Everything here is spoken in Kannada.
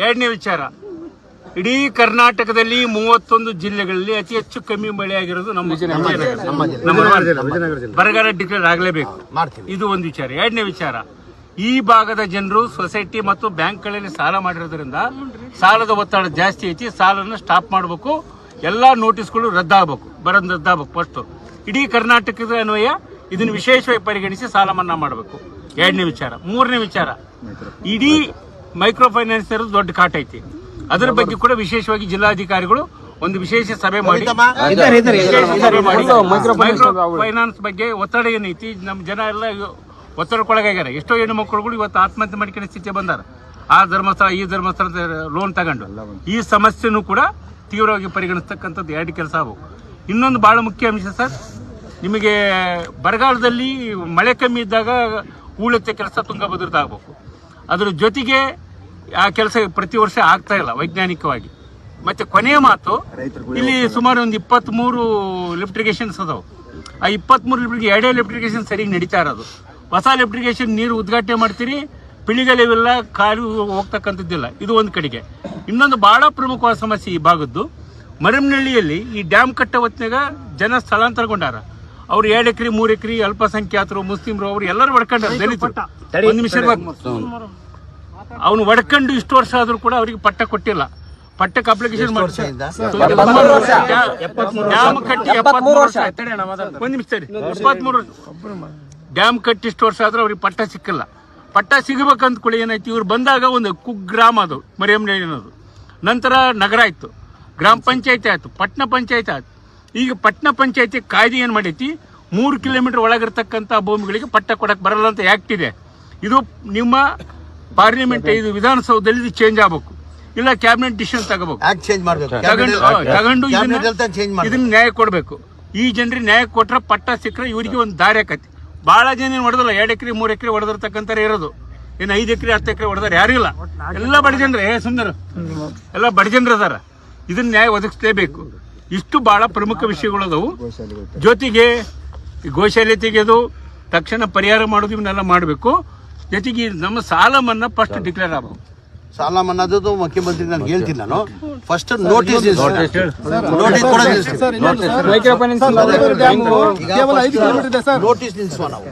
ಎರಡನೇ ವಿಚಾರ, ಇಡೀ ಕರ್ನಾಟಕದಲ್ಲಿ 31 ಜಿಲ್ಲೆಗಳಲ್ಲಿ ಅತಿ ಹೆಚ್ಚು ಕಮ್ಮಿ ಮಳೆ ಆಗಿರೋದು ನಮ್ಮ ಬರಗಾಲ ಡಿಕ್ಲೇರ್ ಆಗಲೇಬೇಕು. ಇದು ಒಂದು ವಿಚಾರ. ಎರಡನೇ ವಿಚಾರ, ಈ ಭಾಗದ ಜನರು ಸೊಸೈಟಿ ಮತ್ತು ಬ್ಯಾಂಕ್ಗಳಲ್ಲಿ ಸಾಲ ಮಾಡಿರೋದ್ರಿಂದ ಸಾಲದ ಒತ್ತಡ ಜಾಸ್ತಿ ಐತಿ. ಸಾಲನ ಸ್ಟಾಪ್ ಮಾಡಬೇಕು, ಎಲ್ಲಾ ನೋಟಿಸ್ಗಳು ರದ್ದಾಗಬೇಕು, ರದ್ದಾಗಬೇಕು. ಫಸ್ಟ್ ಇಡೀ ಕರ್ನಾಟಕದ ಅನ್ವಯ ಇದನ್ನು ವಿಶೇಷವಾಗಿ ಪರಿಗಣಿಸಿ ಸಾಲ ಮನ್ನಾ ಮಾಡಬೇಕು. ಎರಡನೇ ವಿಚಾರ. ಮೂರನೇ ವಿಚಾರ, ಇಡೀ ಮೈಕ್ರೋ ಫೈನಾನ್ಸ್ ದೊಡ್ಡ ಕಾಟ ಐತಿ. ಅದರ ಬಗ್ಗೆ ಕೂಡ ವಿಶೇಷವಾಗಿ ಜಿಲ್ಲಾಧಿಕಾರಿಗಳು ಒಂದು ವಿಶೇಷ ಸಭೆ ಮಾಡಿ ಮೈಕ್ರೋ ಫೈನಾನ್ಸ್ ಬಗ್ಗೆ ಒತ್ತಡ ಏನೈತಿ, ನಮ್ಮ ಜನ ಎಲ್ಲ ಒತ್ತಡಕ್ಕೊಳಗಾಗ್ಯಾರ. ಎಷ್ಟೋ ಹೆಣ್ಣು ಮಕ್ಕಳುಗಳು ಇವತ್ತು ಆತ್ಮಹತ್ಯೆ ಮಾಡ್ಕೊಂಡ ಸ್ಥಿತಿ ಬಂದಾರ. ಆ ಧರ್ಮಸ್ಥಳ ಈ ಧರ್ಮಸ್ಥಳ ಲೋನ್ ತಗೊಂಡು ಈ ಸಮಸ್ಯೆನೂ ಕೂಡ ತೀವ್ರವಾಗಿ ಪರಿಗಣಿಸ್ತಕ್ಕಂಥದ್ದು ಎರಡು ಕೆಲಸ ಆಗಬೇಕು. ಇನ್ನೊಂದು ಬಹಳ ಮುಖ್ಯ ಅಂಶ ಸರ್, ನಿಮಗೆ ಬರಗಾಲದಲ್ಲಿ ಮಳೆ ಕಮ್ಮಿ ಇದ್ದಾಗ ಹೂಳೆತ್ತೆ ಕೆಲಸ ತುಂಗಭದ್ರದಾಗಬೇಕು. ಅದರ ಜೊತೆಗೆ ಆ ಕೆಲಸ ಪ್ರತಿ ವರ್ಷ ಆಗ್ತಾ ಇಲ್ಲ ವೈಜ್ಞಾನಿಕವಾಗಿ. ಮತ್ತೆ ಕೊನೆಯ ಮಾತು, ಇಲ್ಲಿ ಸುಮಾರು ಒಂದು 23 ಲಿಫ್ಟ್ ಇರಿಗೇಷನ್ಸ್ ಅದಾವೆ. ಆ 23 ಲಿಫ್ಟ್ ಎರಡೇ ಲಿಫ್ಟ್ ಇರಿಗೇಷನ್ ಸರಿಯಾಗಿ ನಡೀತಾ ಇರೋದು. ಹೊಸ ಲಿಫ್ಟ್ ಇರಿಗೇಷನ್ ನೀರು ಉದ್ಘಾಟನೆ ಮಾಡ್ತೀರಿ, ಪಿಳಿಗಲೆವೆಲ್ಲ ಕಾಲು ಹೋಗ್ತಕ್ಕಂಥದ್ದಿಲ್ಲ. ಇದು ಒಂದು ಕಡೆಗೆ. ಇನ್ನೊಂದು ಬಹಳ ಪ್ರಮುಖವಾದ ಸಮಸ್ಯೆ ಈ ಭಾಗದ್ದು, ಮರಮನಹಳ್ಳಿಯಲ್ಲಿ ಈ ಡ್ಯಾಮ್ ಕಟ್ಟ ಹೊತ್ತಿನಾಗ ಜನ ಸ್ಥಳಾಂತರಗೊಂಡಾರ. ಅವ್ರು 2 ಎಕರೆ 3 ಎಕರೆ ಅಲ್ಪಸಂಖ್ಯಾತರು, ಮುಸ್ಲಿಮರು, ಅವರು ಎಲ್ಲರೂ ಹೊಡ್ಕೊಂಡಾರ. ದಲಿತರು ಒಂದು ನಿಮಿಷ ಅವನು ಹೊಡ್ಕೊಂಡು ಇಷ್ಟು ವರ್ಷ ಆದ್ರೂ ಕೂಡ ಅವರಿಗೆ ಪಟ್ಟ ಕೊಟ್ಟಿಲ್ಲ. ಪಟ್ಟಕ್ಕೆ ಅಪ್ಲಿಕೇಶನ್ ಮಾಡ್ತಾರೆ. ಡ್ಯಾಮ್ ಕಟ್ಟಿ 73 ವರ್ಷ. ಒಂದು ನಿಮಿಷ ಸರಿ, 23 ವರ್ಷ ಡ್ಯಾಮ್ ಕಟ್ಟಿ ಇಷ್ಟು ವರ್ಷ ಆದ್ರೂ ಅವ್ರಿಗೆ ಪಟ್ಟ ಸಿಕ್ಕಿಲ್ಲ. ಪಟ್ಟ ಸಿಗಬೇಕಂತ ಕೂಡ ಏನಾಯ್ತು, ಇವ್ರು ಬಂದಾಗ ಒಂದು ಕುಗ್ರಾಮ ಅದು ಮರಿಯಮ್ಮನಹಳ್ಳಿ ಅನ್ನೋದು, ನಂತರ ನಗರ ಆಯ್ತು, ಗ್ರಾಮ ಪಂಚಾಯತಿ ಆಯ್ತು, ಪಟ್ಟಣ ಪಂಚಾಯತಿ ಆಯ್ತು. ಈಗ ಪಟ್ಟಣ ಪಂಚಾಯತಿ ಕಾಯ್ದೆ ಏನ್ ಮಾಡೈತಿ, 3 ಕಿಲೋಮೀಟರ್ ಒಳಗಿರ್ತಕ್ಕಂಥ ಭೂಮಿಗಳಿಗೆ ಪಟ್ಟ ಕೊಡಕ್ ಬರಲ್ಲ ಅಂತ ಆಕ್ಟ್ ಇದೆ. ಇದು ನಿಮ್ಮ ಪಾರ್ಲಿಮೆಂಟ್, ಇದು ವಿಧಾನಸೌಧದಲ್ಲಿ ಇದು ಚೇಂಜ್ ಆಗಬೇಕು, ಇಲ್ಲ ಕ್ಯಾಬಿನೆಟ್ ಡಿಸಿಷನ್ ತಗೋಬೇಕು, ತಗೊಂಡು ಇದನ್ನ ನ್ಯಾಯ ಕೊಡಬೇಕು. ಈ ಜನರಿಗೆ ನ್ಯಾಯ ಕೊಟ್ರೆ ಪಟ್ಟ ಸಿಕ್ಕರೆ ಇವರಿಗೆ ಒಂದು ದಾರಿ ಆಕತಿ. ಬಹಳ ಜನ ಏನು ಹೊಡೆದಲ್ಲ, 2 ಎಕರೆ 3 ಎಕರೆ ಹೊಡೆದಿರ್ತಕ್ಕಂಥ ಇರೋದು, ಏನು 5 ಎಕರೆ 10 ಎಕರೆ ಹೊಡೆದಾರೆ ಯಾರು ಇಲ್ಲ. ಎಲ್ಲ ಬಡ ಜನರೇ ಸುಂದರ, ಎಲ್ಲ ಬಡ ಜನರು ಅದಾರ. ಇದನ್ನ ನ್ಯಾಯ ಒದಗಿಸಲೇಬೇಕು. ಇಷ್ಟು ಬಹಳ ಪ್ರಮುಖ ವಿಷಯಗಳು ಅದಾವು. ಜೊತೆಗೆ ಗೋಶಾಲೆ ತೆಗೆಯೋದು, ತಕ್ಷಣ ಪರಿಹಾರ ಮಾಡೋದು, ಇವನ್ನೆಲ್ಲ ಮಾಡಬೇಕು. ಜೊತೆಗೆ ನಮ್ಮ ಸಾಲ ಮನ್ನಾ ಫಸ್ಟ್ ಡಿಕ್ಲೇರ್ ಆಗಬೇಕು. ಸಾಲ ಮನ್ನಾದು ಮುಖ್ಯಮಂತ್ರಿ ನಾನು ಹೇಳ್ತೀನಿ. ನಾನು ಫಸ್ಟ್ ನೋಟಿಸ್ ನಿಲ್ಲಿಸುವ ನಾವು.